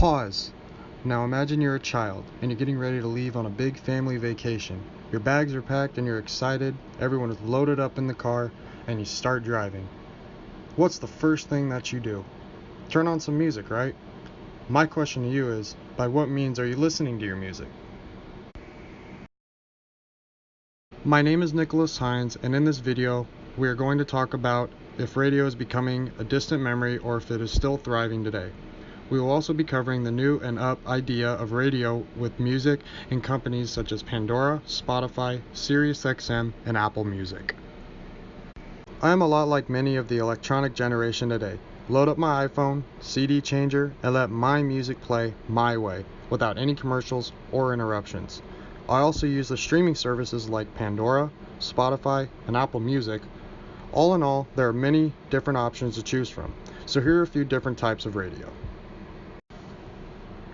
Pause. Now imagine you're a child and you're getting ready to leave on a big family vacation. Your bags are packed and you're excited, everyone is loaded up in the car, and you start driving. What's the first thing that you do? Turn on some music, right? My question to you is, by what means are you listening to your music? My name is Nicholas Hines, and in this video, we are going to talk about if radio is becoming a distant memory or if it is still thriving today. We will also be covering the new and up idea of radio with music in companies such as Pandora, Spotify, SiriusXM, and Apple Music. I am a lot like many of the electronic generation today. Load up my iPhone, CD changer, and let my music play my way, without any commercials or interruptions. I also use the streaming services like Pandora, Spotify, and Apple Music. All in all, there are many different options to choose from. So here are a few different types of radio.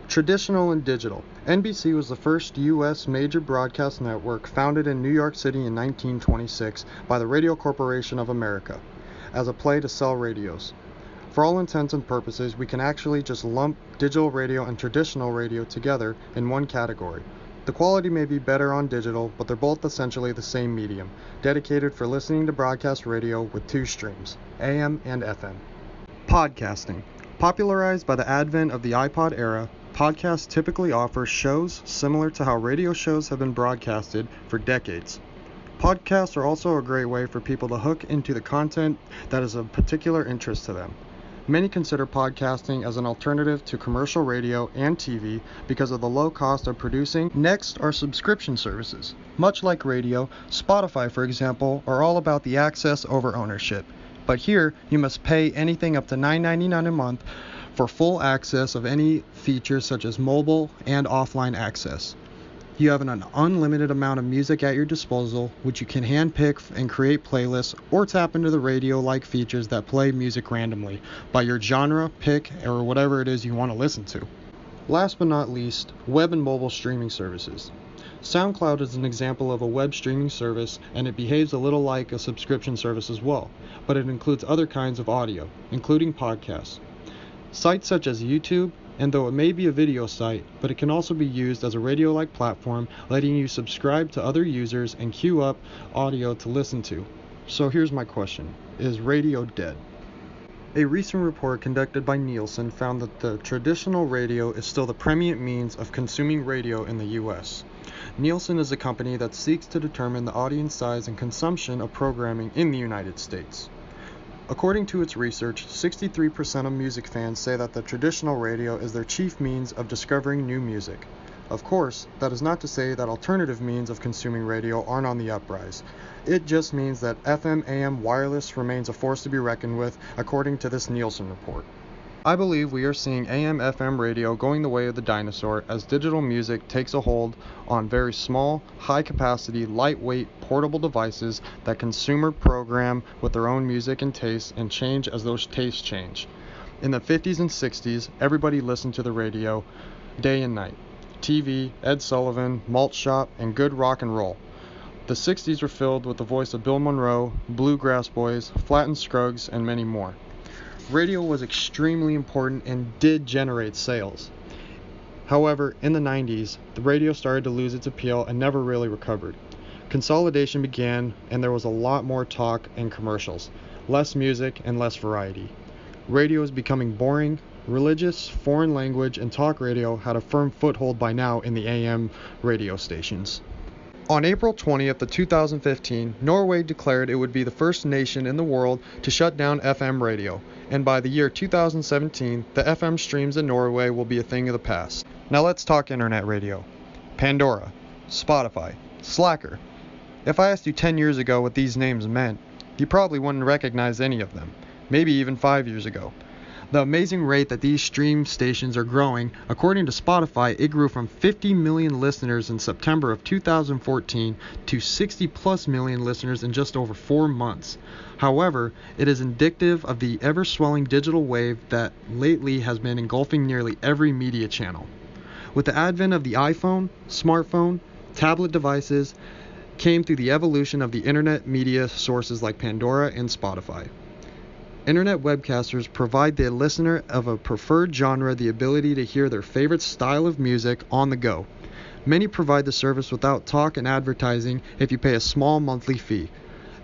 Traditional and digital. NBC was the first U.S. major broadcast network founded in New York City in 1926 by the Radio Corporation of America as a play to sell radios. For all intents and purposes, we can actually just lump digital radio and traditional radio together in one category. The quality may be better on digital, but they're both essentially the same medium, dedicated for listening to broadcast radio with two streams, AM and FM. Podcasting. Popularized by the advent of the iPod era, podcasts typically offer shows similar to how radio shows have been broadcasted for decades. Podcasts are also a great way for people to hook into the content that is of particular interest to them. Many consider podcasting as an alternative to commercial radio and TV because of the low cost of producing. Next are subscription services. Much like radio, Spotify, for example, are all about the access over ownership. But here, you must pay anything up to $9.99 a month for full access of any features such as mobile and offline access. You have an unlimited amount of music at your disposal, which you can handpick and create playlists or tap into the radio-like features that play music randomly by your genre, pick, or whatever it is you want to listen to. Last but not least, web and mobile streaming services. SoundCloud is an example of a web streaming service, and it behaves a little like a subscription service as well, but it includes other kinds of audio, including podcasts. Sites such as YouTube, and though it may be a video site, but it can also be used as a radio-like platform, letting you subscribe to other users and queue up audio to listen to. So here's my question. Is radio dead? A recent report conducted by Nielsen found that the traditional radio is still the preeminent means of consuming radio in the U.S. Nielsen is a company that seeks to determine the audience size and consumption of programming in the United States. According to its research, 63% of music fans say that the traditional radio is their chief means of discovering new music. Of course, that is not to say that alternative means of consuming radio aren't on the uprise. It just means that FM/AM wireless remains a force to be reckoned with, according to this Nielsen report. I believe we are seeing AM/FM radio going the way of the dinosaur as digital music takes a hold on very small, high-capacity, lightweight, portable devices that consumer program with their own music and tastes and change as those tastes change. In the 50s and 60s, everybody listened to the radio day and night. TV, Ed Sullivan, Malt Shop, and good rock and roll. The 60s were filled with the voice of Bill Monroe, Bluegrass Boys, Flatt and Scruggs, and many more. Radio was extremely important and did generate sales. However, in the 90s, the radio started to lose its appeal and never really recovered. Consolidation began, and there was a lot more talk and commercials, less music and less variety. Radio was becoming boring. Religious, foreign language, and talk radio had a firm foothold by now in the AM radio stations. On April 20th of 2015, Norway declared it would be the first nation in the world to shut down FM radio, and by the year 2017, the FM streams in Norway will be a thing of the past. Now let's talk internet radio. Pandora, Spotify, Slacker. If I asked you 10 years ago what these names meant, you probably wouldn't recognize any of them, maybe even 5 years ago. The amazing rate that these stream stations are growing, according to Spotify, it grew from 50 million listeners in September of 2014 to 60 plus million listeners in just over 4 months. However, it is indicative of the ever-swelling digital wave that lately has been engulfing nearly every media channel. With the advent of the iPhone, smartphone, tablet devices, came through the evolution of the internet media sources like Pandora and Spotify. Internet webcasters provide the listener of a preferred genre the ability to hear their favorite style of music on the go. Many provide the service without talk and advertising if you pay a small monthly fee.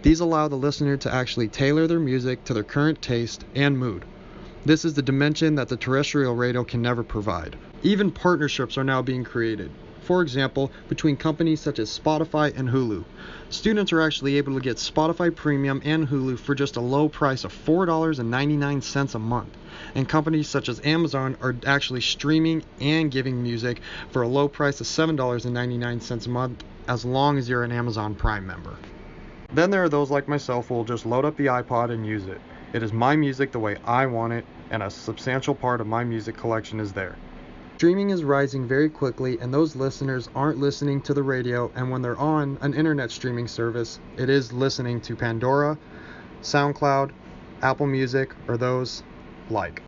These allow the listener to actually tailor their music to their current taste and mood. This is the dimension that the terrestrial radio can never provide. Even partnerships are now being created. For example, between companies such as Spotify and Hulu. Students are actually able to get Spotify Premium and Hulu for just a low price of $4.99 a month. And companies such as Amazon are actually streaming and giving music for a low price of $7.99 a month as long as you're an Amazon Prime member. Then there are those like myself who will just load up the iPod and use it. It is my music the way I want it, and a substantial part of my music collection is there. Streaming is rising very quickly, and those listeners aren't listening to the radio, and when they're on an internet streaming service, it is listening to Pandora, SoundCloud, Apple Music, or those like.